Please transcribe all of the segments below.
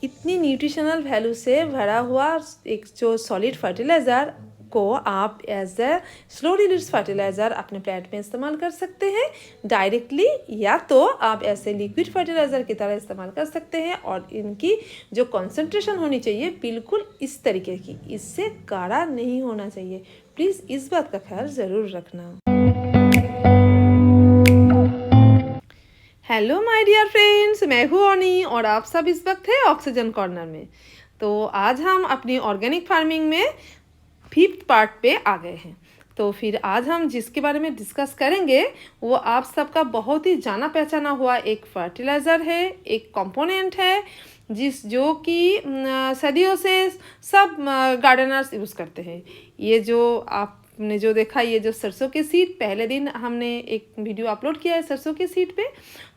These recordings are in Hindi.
इतनी न्यूट्रिशनल वैल्यू से भरा हुआ एक जो सॉलिड फर्टिलाइज़र को आप as a slow release fertiliser अपने प्लांट में इस्तेमाल कर सकते हैं डायरेक्टली, या तो आप ऐसे लिक्विड फर्टिलाइज़र की तरह इस्तेमाल कर सकते हैं। और इनकी जो कॉन्सेंट्रेशन होनी चाहिए बिल्कुल इस तरीके की, इससे गाढ़ा नहीं होना चाहिए। प्लीज़ इस बात का ख्याल ज़रूर रखना। हेलो माय डियर फ्रेंड्स, मैं हूँ ऑनी और आप सब इस वक्त है ऑक्सीजन कॉर्नर में। तो आज हम अपनी ऑर्गेनिक फार्मिंग में 5th पार्ट पे आ गए हैं। तो फिर आज हम जिसके बारे में डिस्कस करेंगे वो आप सबका बहुत ही जाना पहचाना हुआ एक फर्टिलाइज़र है, एक कंपोनेंट है जो कि सदियों से सब गार्डनर्स यूज़ करते हैं। ये जो आपने जो देखा, ये जो सरसों के सीड, पहले दिन हमने एक वीडियो अपलोड किया है सरसों के सीड पे।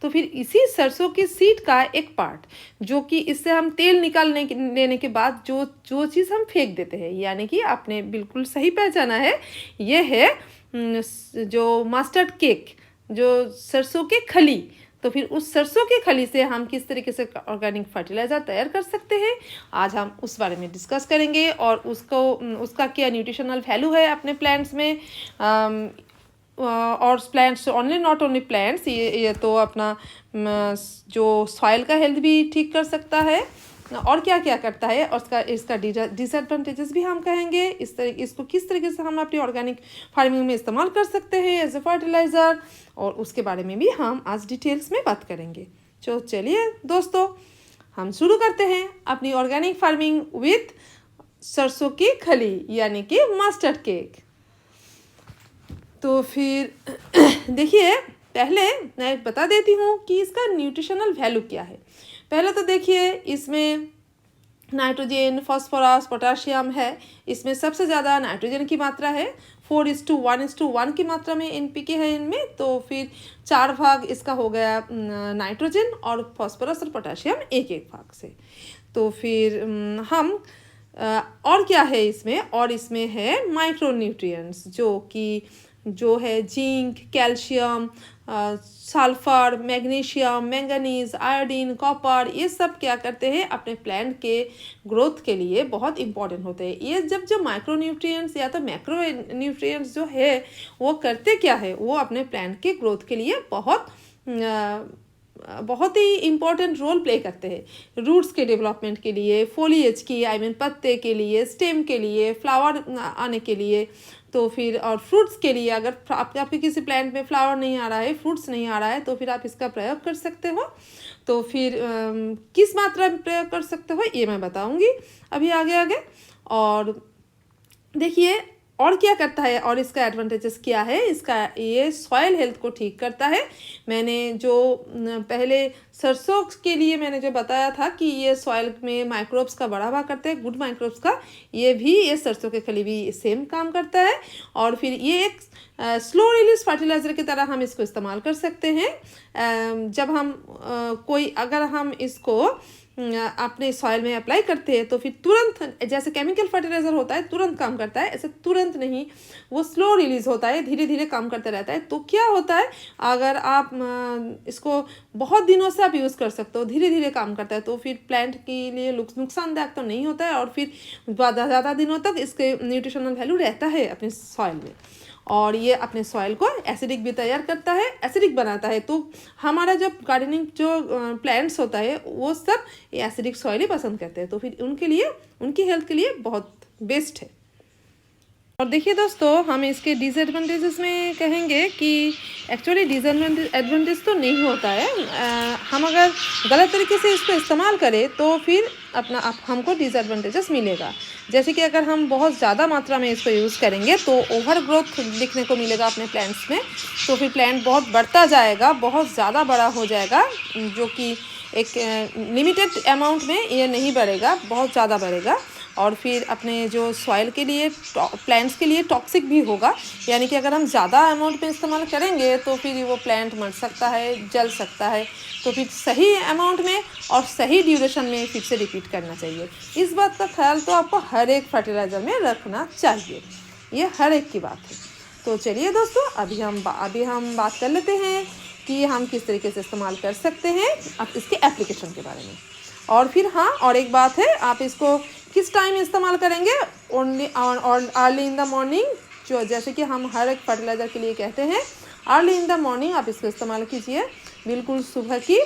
तो फिर इसी सरसों के सीड का एक पार्ट जो कि इससे हम तेल लेने के बाद जो चीज़ हम फेंक देते हैं, यानी कि आपने बिल्कुल सही पहचाना है, ये है जो मस्टर्ड केक, जो सरसों के खली। तो फिर उस सरसों के खली से हम किस तरीके से ऑर्गेनिक फर्टिलाइज़र तैयार कर सकते हैं, आज हम उस बारे में डिस्कस करेंगे। और उसका क्या न्यूट्रिशनल वैल्यू है अपने प्लांट्स में, और plants only, not only plants, ये तो अपना जो सॉइल का हेल्थ भी ठीक कर सकता है और क्या क्या करता है, और इसका डिसएडवांटेजेस भी हम कहेंगे। इसको किस तरीके से हम अपनी ऑर्गेनिक फार्मिंग में इस्तेमाल कर सकते हैं एज ए फर्टिलाइज़र, और उसके बारे में भी हम आज डिटेल्स में बात करेंगे। तो चलिए दोस्तों, हम शुरू करते हैं अपनी ऑर्गेनिक फार्मिंग विथ सरसों की खली यानी कि मस्टर्ड केक। तो फिर देखिए, पहले मैं बता देती हूँ कि इसका न्यूट्रिशनल वैल्यू क्या है। पहले तो देखिए, इसमें नाइट्रोजन, फास्फोरस, पोटाशियम है। इसमें सबसे ज़्यादा नाइट्रोजन की मात्रा है, 4:1 की मात्रा में एनपीके है इनमें। तो फिर 4 भाग इसका हो गया नाइट्रोजन, और फास्फोरस और पोटाशियम 1-1 भाग से। तो फिर हम और क्या है इसमें, और इसमें है माइक्रोन्यूट्रिएंट्स जो है zinc, calcium, sulphur, magnesium, manganese, iodine, copper, ये सब क्या करते हैं अपने प्लांट के ग्रोथ के लिए बहुत इंपॉर्टेंट होते हैं। ये जो माइक्रोन्यूट्रिएंट्स या तो मैक्रो न्यूट्रिएंट्स जो है वो करते क्या है, वो अपने प्लांट के ग्रोथ के लिए बहुत ही इम्पोर्टेंट रोल प्ले करते हैं। रूट्स के डेवलपमेंट के लिए, फोलिएज की पत्ते के लिए, स्टेम के लिए, फ्लावर आने के लिए, तो फिर और फ्रूट्स के लिए। अगर आपके किसी प्लांट में फ्लावर नहीं आ रहा है, फ्रूट्स नहीं आ रहा है, तो फिर आप इसका प्रयोग कर सकते हो। तो फिर किस मात्रा में प्रयोग कर सकते हो ये मैं बताऊंगी अभी आगे। और देखिए और क्या करता है और इसका एडवांटेजेस क्या है। इसका ये सॉइल हेल्थ को ठीक करता है। मैंने जो पहले सरसों के लिए मैंने जो बताया था कि ये सॉइल में माइक्रोब्स का बढ़ावा करते हैं, गुड माइक्रोब्स का, ये सरसों के खली भी सेम काम करता है। और फिर ये एक स्लो रिलीज फर्टिलाइज़र की तरह हम इसको इस्तेमाल कर सकते हैं। जब हम अगर हम इसको अपने सॉइल में अप्लाई करते हैं तो फिर तुरंत, जैसे केमिकल फर्टिलाइज़र होता है तुरंत काम करता है, ऐसे तुरंत नहीं, वो स्लो रिलीज़ होता है, धीरे धीरे काम करता रहता है। तो क्या होता है, अगर आप इसको बहुत दिनों से आप यूज़ कर सकते हो, धीरे धीरे काम करता है, तो फिर प्लांट के लिए नुकसानदायक तो नहीं होता है, और फिर ज़्यादा दिनों तक इसके न्यूट्रिशनल वैल्यू रहता है अपने सॉइल में। और ये अपने सॉइल को एसिडिक भी तैयार करता है, एसिडिक बनाता है। तो हमारा जब गार्डनिंग जो प्लांट्स होता है वो सब एसिडिक सॉइल ही पसंद करते हैं, तो फिर उनके लिए, उनकी हेल्थ के लिए बहुत बेस्ट है। और देखिए दोस्तों, हम इसके डिसएडवांटेजेस में कहेंगे कि एक्चुअली डिसएडवांटेज तो नहीं होता है। हम अगर गलत तरीके से इसको इस्तेमाल करें तो फिर हमको डिसएडवांटेजेस मिलेगा। जैसे कि अगर हम बहुत ज़्यादा मात्रा में इसको यूज़ करेंगे तो ओवर ग्रोथ दिखने को मिलेगा अपने प्लांट्स में। तो फिर प्लांट बहुत बढ़ता जाएगा, बहुत ज़्यादा बड़ा हो जाएगा, जो कि एक लिमिटेड अमाउंट में ये नहीं बढ़ेगा, बहुत ज़्यादा बढ़ेगा। और फिर अपने जो सॉइल के लिए, प्लांट्स के लिए टॉक्सिक भी होगा। यानी कि अगर हम ज़्यादा अमाउंट में इस्तेमाल करेंगे तो फिर वो प्लांट मर सकता है, जल सकता है। तो फिर सही अमाउंट में और सही ड्यूरेशन में फिर से रिपीट करना चाहिए। इस बात का ख्याल तो आपको हर एक फर्टिलाइज़र में रखना चाहिए, ये हर एक की बात है। तो चलिए दोस्तों, अभी हम बात कर लेते हैं कि हम किस तरीके से इस्तेमाल कर सकते हैं अब इसके एप्लीकेशन के बारे में। और फिर हाँ, और एक बात है, आप इसको किस टाइम इस्तेमाल करेंगे? Only early in the morning, जो जैसे कि हम हर एक फर्टिलाइज़र के लिए कहते हैं, अर्ली इन द मॉर्निंग आप इसको इस्तेमाल कीजिए, बिल्कुल सुबह की।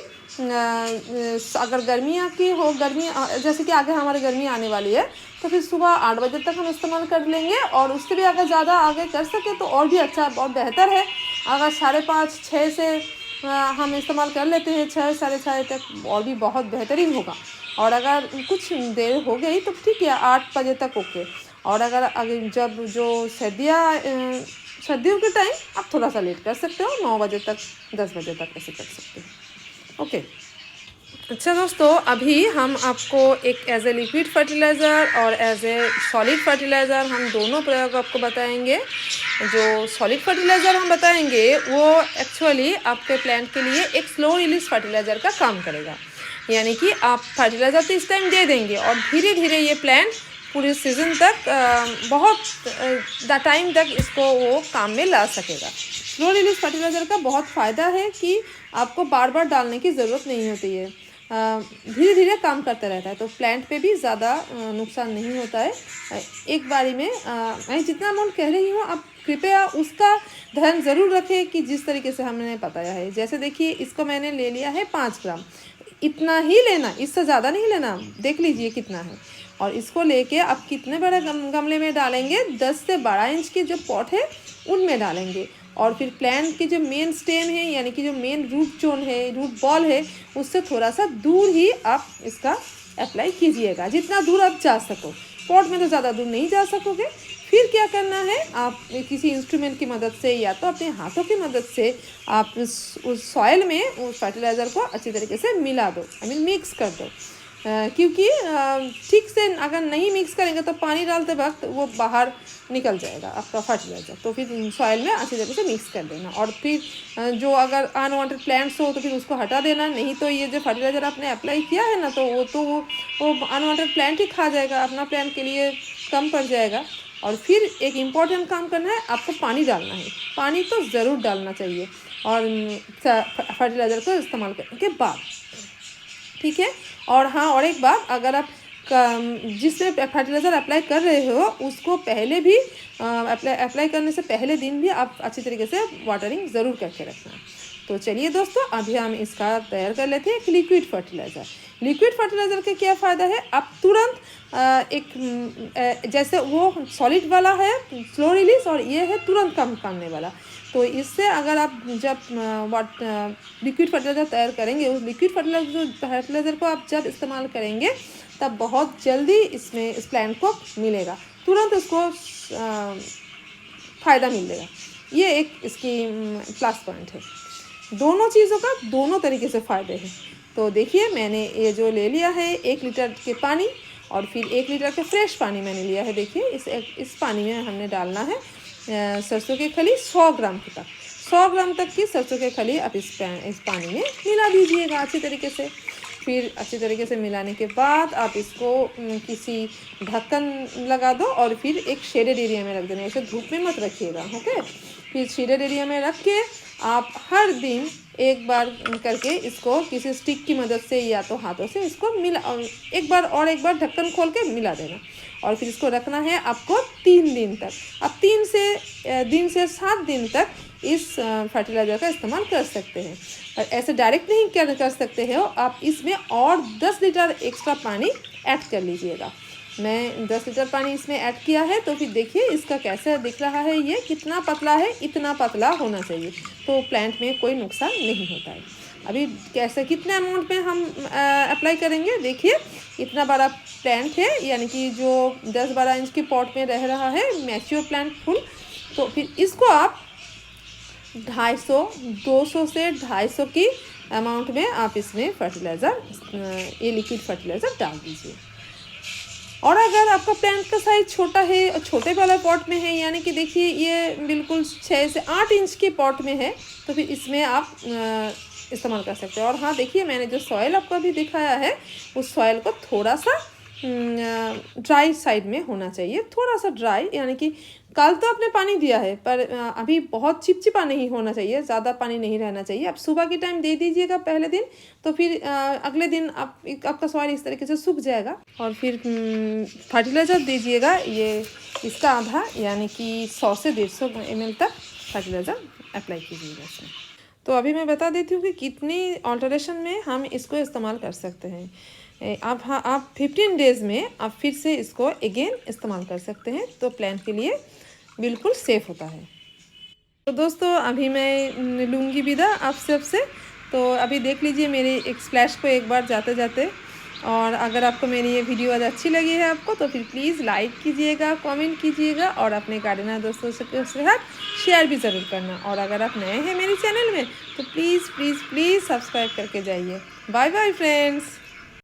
अगर गर्मियाँ की हो, गर्मी जैसे कि आगे हमारी गर्मी आने वाली है, तो फिर सुबह 8 बजे तक हम इस्तेमाल कर लेंगे, और उससे भी अगर ज़्यादा आगे कर सके तो और भी अच्छा, बहुत बेहतर है। अगर 5:30-6 से हम इस्तेमाल कर लेते हैं 6 साढ़े 6 तक, और भी बहुत बेहतरीन होगा। और अगर कुछ देर हो गई तो ठीक है, 8 बजे तक ओके। और अगर जब जो सर्दियों के टाइम आप थोड़ा सा लेट कर सकते हो, 9 बजे तक, 10 बजे तक ऐसे कर सकते हो। ओके, अच्छा दोस्तों, अभी हम आपको एक एज ए लिक्विड फर्टिलाइज़र और एज ए सॉलिड फर्टिलाइज़र, हम दोनों प्रयोग आपको बताएंगे। जो सॉलिड फर्टिलाइज़र हम बताएंगे वो एक्चुअली आपके प्लांट के लिए एक स्लो रिलीज फर्टिलाइज़र का काम करेगा। यानी कि आप फर्टिलाइज़र तो इस टाइम दे देंगे और धीरे धीरे ये प्लांट पूरे सीज़न तक बहुत टाइम तक इसको वो काम में ला सकेगा। स्लो रिलीज फर्टिलाइज़र का बहुत फ़ायदा है कि आपको बार बार डालने की ज़रूरत नहीं होती है, धीरे धीरे काम करता रहता है, तो प्लांट पे भी ज़्यादा नुकसान नहीं होता है। एक बारी में मैं जितना अमाउंट कह रही हूँ, आप कृपया उसका ध्यान ज़रूर रखें कि जिस तरीके से हमने बताया है। जैसे देखिए, इसको मैंने ले लिया है 5 ग्राम, इतना ही लेना, इससे ज़्यादा नहीं लेना, देख लीजिए कितना है। और इसको लेके आप कितने बड़े गमले में डालेंगे? 10 से 12 इंच की जो पॉट है उनमें डालेंगे, और फिर प्लांट की जो मेन स्टेम है, यानी कि जो मेन रूट जोन है, रूट बॉल है, उससे थोड़ा सा दूर ही आप इसका अप्लाई कीजिएगा, जितना दूर आप जा सको। पॉट में तो ज़्यादा दूर नहीं जा सकोगे। फिर क्या करना है, आप किसी इंस्ट्रूमेंट की मदद से या तो अपने हाथों की मदद से आप उस सॉइल में उस फर्टिलाइज़र को अच्छी तरीके से मिला दो, मिक्स कर दो। क्योंकि ठीक से अगर नहीं मिक्स करेंगे तो पानी डालते वक्त वो बाहर निकल जाएगा आपका फर्टिलाइज़र, तो फिर सॉइल में अच्छी तरीके से मिक्स कर देना। और फिर जो अगर अनवांटेड प्लांट्स हो तो फिर उसको हटा देना, नहीं तो ये जो फर्टिलाइज़र आपने अप्लाई किया है ना, तो वो अनवांटेड प्लांट ही खा जाएगा, अपना प्लांट के लिए कम पड़ जाएगा। और फिर एक इम्पॉर्टेंट काम करना है, आपको पानी डालना है, पानी तो ज़रूर डालना चाहिए और फर्टिलाइज़र को इस्तेमाल करने के बाद, ठीक है। और हाँ, और एक बात, अगर आप जिससे फर्टिलाइज़र अप्लाई कर रहे हो उसको पहले भी अप्लाई करने से पहले दिन भी आप अच्छी तरीके से वाटरिंग ज़रूर करके रखना। तो चलिए दोस्तों, अभी हम इसका तैयार कर लेते हैं एक लिक्विड फर्टिलाइज़र। लिक्विड फर्टिलाइज़र के क्या फ़ायदा है, आप तुरंत जैसे वो सॉलिड वाला है स्लो रिलीज, और ये है तुरंत काम करने वाला। तो इससे अगर आप जब लिक्विड फर्टिलाइज़र तैयार करेंगे, उस लिक्विड फर्टिलाइज़र को आप जब इस्तेमाल करेंगे तब बहुत जल्दी इसमें इस प्लांट को मिलेगा, तुरंत उसको फ़ायदा मिलेगा। ये एक इसकी प्लस पॉइंट है। दोनों चीज़ों का दोनों तरीके से फ़ायदे हैं। तो देखिए, मैंने ये जो ले लिया है 1 लीटर के पानी, और फिर 1 लीटर के फ्रेश पानी मैंने लिया है। देखिए, इस पानी में हमने डालना है सरसों की खली 100 ग्राम तक। 100 ग्राम तक की सरसों की खली आप इस पानी में मिला दीजिएगा अच्छी तरीके से। फिर अच्छी तरीके से मिलाने के बाद आप इसको किसी ढक्कन लगा दो, और फिर एक शेडेड एरिया में रख देना, इसे धूप में मत रखिएगा, ओके। फिर शेडेड एरिया में रख के आप हर दिन एक बार करके इसको किसी स्टिक की मदद से या तो हाथों से इसको एक बार ढक्कन खोल के मिला देना। और फिर इसको रखना है आपको 3 दिन तक। आप 3 से 7 दिन तक इस फर्टिलाइज़र का इस्तेमाल कर सकते हैं। और ऐसे डायरेक्ट नहीं कर सकते हो, आप इसमें और 10 लीटर एक्स्ट्रा पानी ऐड कर लीजिएगा। मैं 10 लीटर पानी इसमें ऐड किया है, तो फिर देखिए इसका कैसा दिख रहा है, ये कितना पतला है, इतना पतला होना चाहिए, तो प्लांट में कोई नुकसान नहीं होता है। अभी कैसे कितने अमाउंट में हम अप्लाई करेंगे, देखिए इतना बड़ा प्लांट है, यानी कि जो 10-12 इंच की पॉट में रह रहा है, मैच्योर प्लांट फुल, तो फिर इसको आप 200 से 250 की अमाउंट में आप इसमें फर्टिलाइज़र, ये लिक्विड फर्टिलाइज़र डाल दीजिए। और अगर आपका प्लांट का साइज़ छोटा है और छोटे वाला पॉट में है, यानी कि देखिए ये बिल्कुल 6 से 8 इंच के पॉट में है, तो फिर इसमें आप इस्तेमाल कर सकते हैं। और हाँ, देखिए मैंने जो सॉइल आपको अभी दिखाया है, उस सॉइल को थोड़ा सा ड्राई साइड में होना चाहिए, थोड़ा सा ड्राई, यानी कि कल तो आपने पानी दिया है पर अभी बहुत चिपचिपा नहीं होना चाहिए, ज़्यादा पानी नहीं रहना चाहिए। आप सुबह के टाइम दे दीजिएगा पहले दिन, तो फिर अगले दिन आपका सॉइल इस तरीके से सूख जाएगा। और फिर फर्टिलाइज़र दीजिएगा, ये इसका आधा यानी कि 100 से 150 ml तक फर्टिलाइज़र अप्लाई कीजिएगा इसमें। तो अभी मैं बता देती हूँ कि कितनी ऑल्टरेशन में हम इसको इस्तेमाल कर सकते हैं। आप 15 डेज़ में आप फिर से इसको अगेन इस्तेमाल कर सकते हैं, तो प्लांट के लिए बिल्कुल सेफ़ होता है। तो दोस्तों अभी मैं लूँगी विदा आप सबसे। तो अभी देख लीजिए मेरे एक स्प्लैश को एक बार जाते जाते। और अगर आपको मेरी ये वीडियो आज अच्छी लगी है आपको, तो फिर प्लीज़ लाइक कीजिएगा, कमेंट कीजिएगा और अपने गार्डनर दोस्तों के साथ शेयर भी ज़रूर करना। और अगर आप नए हैं मेरे चैनल में तो प्लीज़ प्लीज़ प्लीज़ सब्सक्राइब करके जाइए। Bye bye friends.